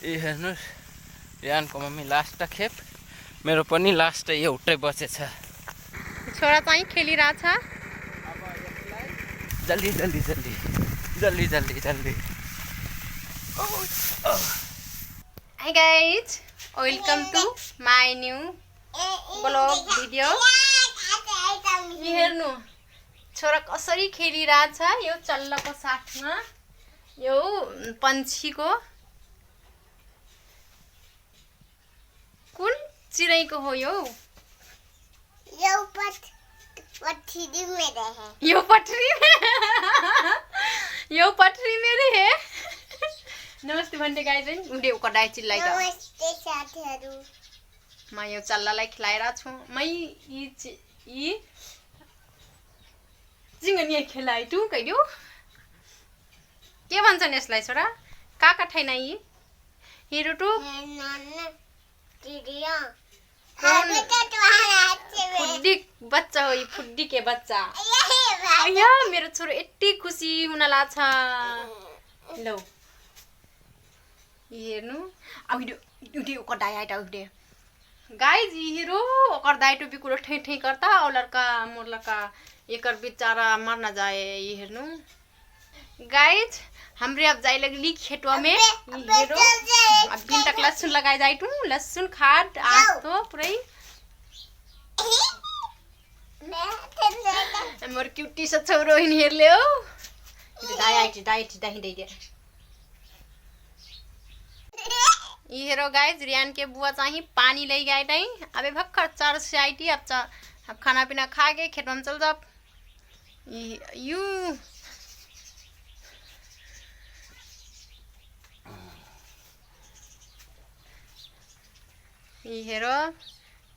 ए हेर्नुस् रियानको mummy last खेप मेरो पनि लास्ट एउटै बचेछ छोरा चाहिँ खेलिरहेछ जल्दी जल्दी जल्दी जल्दी जल्दी जल्दी Hi guys, welcome to my new vlog video. हेर्नु छोरा कसरी खेलिरहेछ यो चल्लाको साथमा यो पन्छीको कुन चिरैको हो यो पटरी मेरे है यो पटरी मेरे है नमस्ते भन्ने गाइज उडे कडाइ चिल्लाइ त नमस्ते साथीहरु म यो चल्लालाई खिलाइरा छु मै यी जिंगनी खेलाइ टु कइदियो के भन्छन् यसलाई छोरा काका ठैना यी हिरो टु चिड़िया फुड्डी बच्चा हो फुड्डी के बच्चा अया मेरो छोरो यति खुसी हुन लाग्छ लौ हेर्नु उडियो कडाइ आइटा उडे गाइज हीरो ओकर दाइटो बिकुरो ठै ठै करता और लड़का मोर लड़का एकर बेचारा मर न जाए ये हेर्नु गाइज हमरे अब जाए लगली खेतवा में हीरो अब बिन तक लहसुन लगाए जाए टू लहसुन खाद आज तो पुरै मोर क्यूटी से छोरो हिन हेर्ले हो दाइ दे ये हेरो गाइज रियान के बुआ चाहिए पानी ले गए नहीं अबे भक्कर 4 से आई थी अब खाना पीना खा के खेत में चल जा यू ये हेरो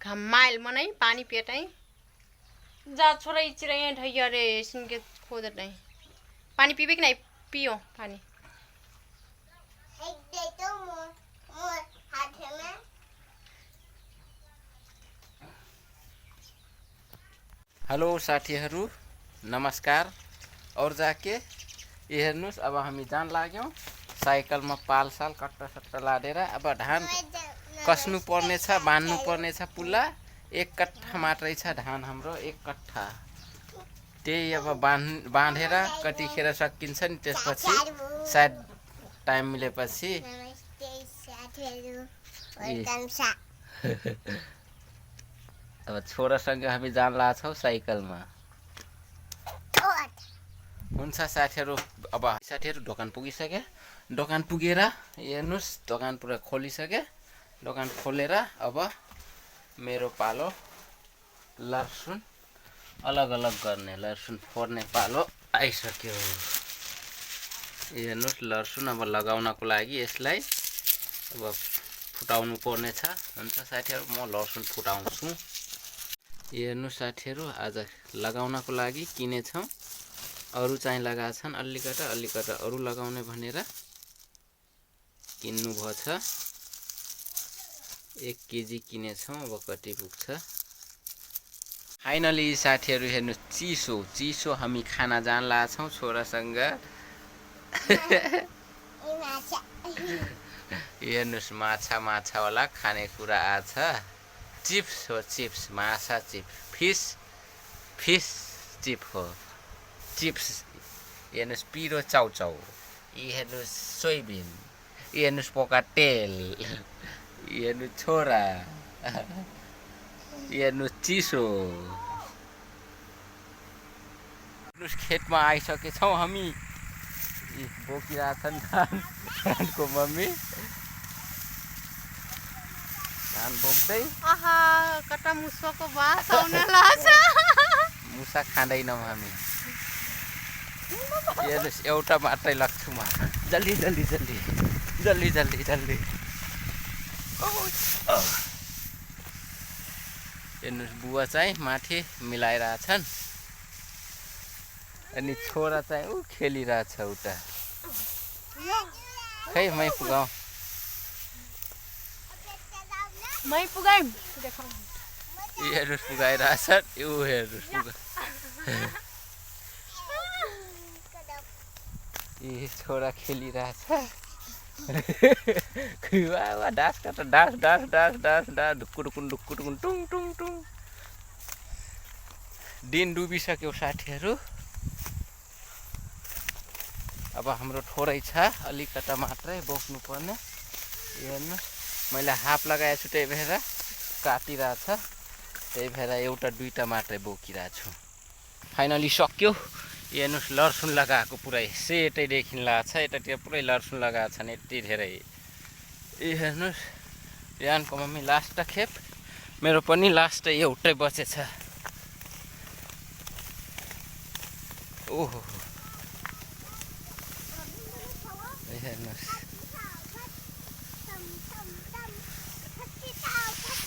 घमाइल मनै पानी पिएटै जा छोरा चिरै ढैया रे सिनके खोद नहीं पानी पीबे कि नहीं पियो पानी हेलो साथीहरु नमस्कार और जाके ये हेर्नुस् अब हामी जान लाग्यौं साइकलमा पालसाल कट्टा सट्टा लाडेर अब धान कस्नु पर्ने छ बान्नु पर्ने छ पुल्ला 1 कट्ठा मात्रै छ धान हाम्रो 1 कट्ठा त्यही अब बाँधेर कतिखेर सकिन्छ नि त्यसपछि सायद टाइम मिलेपछि अब छोरासँग हामी जान लाग्छौं साइकलमा हुन्छ साथीहरु अब साथीहरु दोकान पुगिसके दोकान पुगेर हेर्नुस् दोकान पुरा खोलिसके दोकान खोलेर अब मेरो पालो लहसुन अलग अलग गर्ने लहसुन फोर्ने पालो आइसक्यो हेर्नुस् लहसुन अब लगाउनको लागि यसलाई अब फुटाउनु पर्ने छ हुन्छ साथीहरु म लहसुन फुटाउँछु हेर्नु साथीहरु आज लगाउनको लागि किनेछौं अरु चाहिँ लगाछन् अलिकता अरु लगाउने भनेर किन्नु भछ 1 केजी किनेछौं अब कति पुग्छ फाइनली साथीहरु हेर्नु चिसो हामी खाना जान लाछौं छोरासँग हेर्नुस् माछा वाला खानेकुरा आज चिप्स हो चिप्स माछा चिप्स फिश चिप हो चिप्स हेर्नुस् पिरो चाउचाउ हेर्नुस् सोयाबिन हेर्नुस् पोका तेल हेर्नुस् छोरा हेर्नुस् चिसो हेर्नुस् खेतमा आइसकेछौं हामी बोकिरहेछन् धानको मम्मी धान बोक्दै आहा कटा मुसोको बास आउन लाग्छ मुसा खाँदैनौं हामी हेर्नुस् एउटा मात्रै लग्छु म जल्दी जल्दी जल्दी जल्दी जल्दी जल्दी हेर्नुस् बुवा चाहिँ माथि मिलाइरहेछन् अनि छोरा चाहिँ उ खेलिरहेछ उता खै मै पुगाऊ मै पुगाइ देखाउ हेर्नुस् पुगाइरहेछ यो हेर्नुस् पुगा ए छोरा खेलिरहेछ वा डास का त डास डास डास डास डास ढुक्कुडुकुन ढुक्कुडुकुन टुङ टुङ टुङ। दिन डुबिसक्यो साथीहरू। अब हाम्रो थोरै छ, अलिकता मात्रै बोक्नु पर्ने। हेर्नु मैले हाफ लगाएको छु, त्यही भएर काटिरहेको छ, त्यही भएर एउटा दुईटा मात्रै बोकिरहेको छु। फाइनली सक्यो। हेर्नुहोस् लसुन लगाएको पुरै सेटैदेखि लगाएको छ, यतातिर पुरै लसुन लगाएको छ नि यति धेरै। हेर्नुहोस् रियानको मम्मी लास्ट खेप, मेरो पनि लास्ट एउटै बचेछ। ओहो हेर्नुहोस्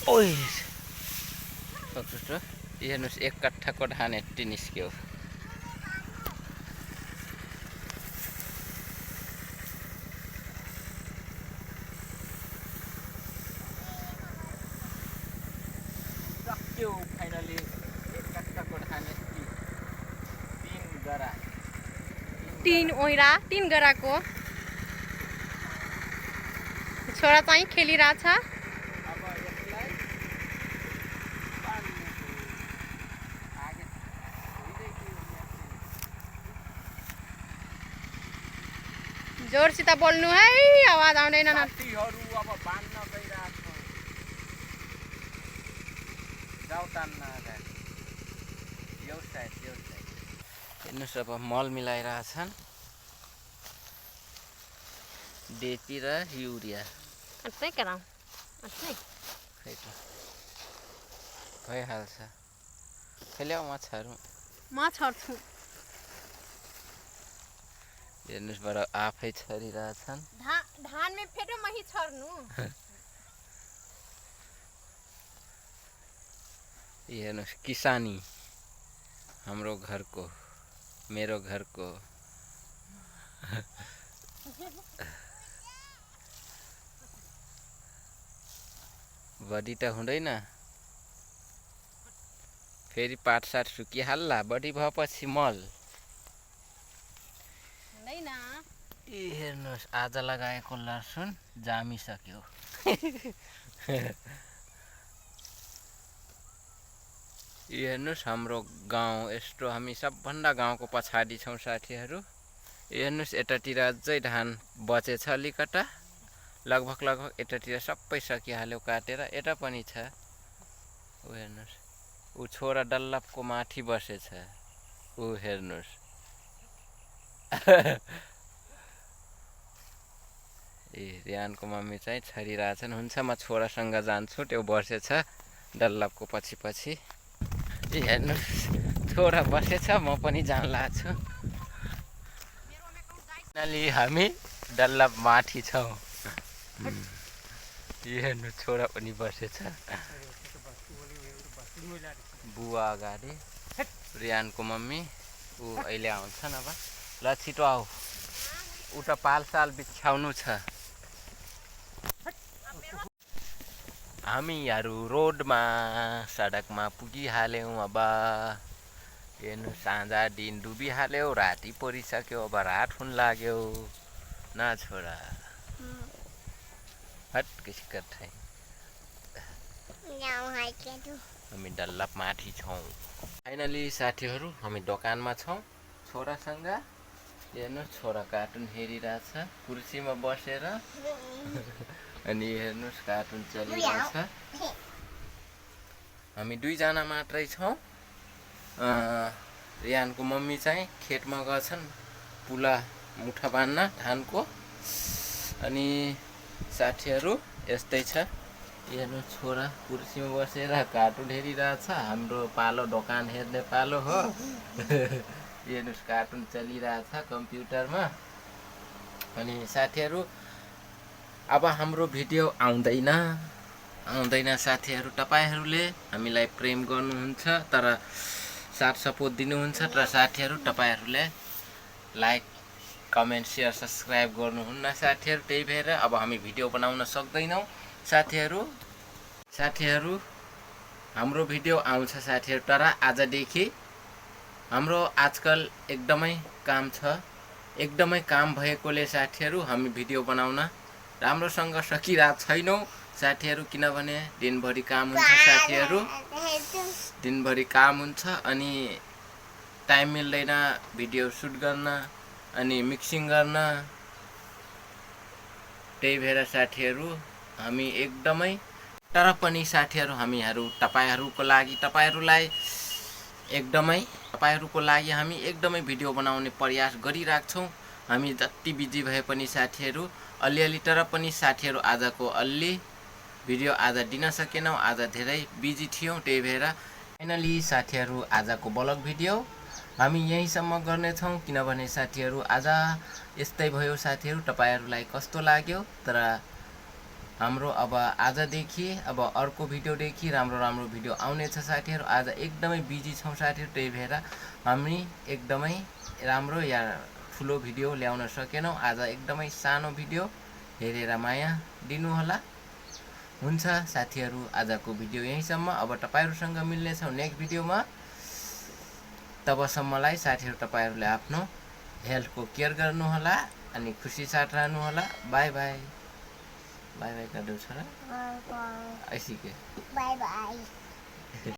ओइ हेर्नुहोस् एक कट्ठाको धान यति निस्क्यो। सक्यो फाइनली एक कट्ठाको धान यति। 3 गरा 3 ओइरा 3 गराको छोरा चाहिँ खेलिरहेछ। अब यसलाई जोरसित बोल्नु है, आवाज आउँदैन न। साथीहरू अब बान्न गइरहेको छौँ। जाउ तान्न अगाडि यो साइड। हेर्नुहोस् अब मल मिलाइरहेछन्, डेपी र युरिया। अट्टै कराऊ अट्टै खै त भइहाल्छ। खेल्याउ माछाहरू म छर्छु। हेर्नुहोस् बाट आफै छरिरहेछन्। धान में फेटो मही छर्नु। हेर्नुहोस् किसानी हाम्रो घरको, मेरो घरको। बढी त हुँदैन, फेरि पाटसाट सुकिहाल्ला। बढी भएपछि मल हुँदैन। हेर्नुहोस् आज लगाएको लसुन जामिसक्यो। हेर्नुहोस् हाम्रो गाउँ यस्तो, हामी सबभन्दा गाउँको पछाडि छौँ साथीहरू। हेर्नुहोस् यतातिर अझै धान बचेछ अलिकता, लगभग यतातिर सबै सकिहाल्यो काटेर। यता पनि छ। ऊ हेर्नुहोस्, ऊ छोरा डल्लपको माथि बसेछ। ऊ हेर्नुहोस् ए रियानको मम्मी चाहिँ छरिरहेछन्। हुन्छ म छोरासँग जान्छु, त्यो बसेछ डल्लपको पछि पछि। ए हेर्नुहोस् छोरा बसेछ, म पनि जान लाग्छु। फाइनली हामी डल्लप माथि छौँ। हेर्नु छोरा पनि बसेछ, बुवा अगाडि, रियानको मम्मी ऊ अहिले आउँछन्। अब ल छिटो आऊ, उता पालसाल बिछ्याउनु छ। हामीहरू रोडमा सडकमा पुगिहाल्यौँ। अब हेर्नु साँझा दिन डुबिहाल्यो, राति परिसक्यो, अब रात हुन लाग्यो न छोरा। हट किसी करते हैं। हामी डल्लप माथि छौँ। फाइनली साथीहरू हामी दोकानमा छौँ छोरासँग। हेर्नु छोरा कार्टुन हेरिरहेछ कुर्सीमा बसेर। अनि हेर्नुहोस् कार्टुन चलिरहेछ। हामी 2 जना मात्रै छौँ। रियानको मम्मी चाहिँ खेतमा गएछन् पुला मुठा बान्न धानको। अनि साथीहरू यस्तै छ। हेर्नु छोरा कुर्सीमा बसेर कार्टुन हेरिरहेछ। हाम्रो पालो दोकान हेर्ने पालो हो। हेर्नुहोस् कार्टुन चलिरहेछ कम्प्युटरमा। अनि साथीहरू अब हाम्रो भिडियो आउँदैन साथीहरू। तपाईहरूले हामीलाई प्रेम गर्नुहुन्छ तर साथ सपोर्ट दिनुहुन्छ, तर साथीहरू तपाईहरूले लाइक कमेन्ट सेयर सब्सक्राइब गर्नुहुन्न साथीहरू। त्यही भएर अब हामी भिडियो बनाउन सक्दैनौँ साथीहरू। हाम्रो भिडियो आउँछ साथीहरू, तर आजदेखि हाम्रो आजकल एकदमै काम छ। एकदमै काम भएकोले साथीहरू हामी भिडियो बनाउन राम्रोसँग सकिरहेको छैनौँ साथीहरू, किनभने दिनभरि काम हुन्छ साथीहरू, दिनभरि काम हुन्छ अनि टाइम मिल्दैन भिडियो सुट गर्न अनि मिक्सिङ गर्न। त्यही भएर साथीहरू हामी एकदमै, तर पनि साथीहरू हामीहरू तपाईहरूको लागि हामी एकदमै भिडियो बनाउने प्रयास गरिरहेको छौँ। हामी जति बिजी भए पनि साथीहरू अलिअलि, तर पनि साथीहरू आजको अलि भिडियो आज दिन सकेनौँ, आज धेरै बिजी थियौँ। त्यही भएर फाइनली साथीहरू आजको ब्लग भिडियो हामी यहीँसम्म गर्नेछौँ, किनभने साथीहरू आज यस्तै भयो साथीहरू। तपाईहरूलाई कस्तो लाग्यो? तर हाम्रो अब आजदेखि अब अर्को भिडियोदेखि राम्रो भिडियो आउनेछ साथीहरू। आज एकदमै बिजी छौँ साथीहरू, त्यही भएर हामी एकदमै राम्रो या ठुलो भिडियो ल्याउन सकेनौँ। आज एकदमै सानो भिडियो हेरेर माया दिनुहोला। हुन्छ साथीहरू, आजको भिडियो यहीँसम्म। अब तपाईहरूसँग मिल्नेछौँ नेक्स्ट भिडियोमा। तबसम्मलाई साथीहरू तपाईँहरूले आफ्नो हेल्थको केयर गर्नुहोला अनि खुसी साथ रहनुहोला। बाई बाई कर दो छोरा। Bye bye. ऐसी के बाय बाय।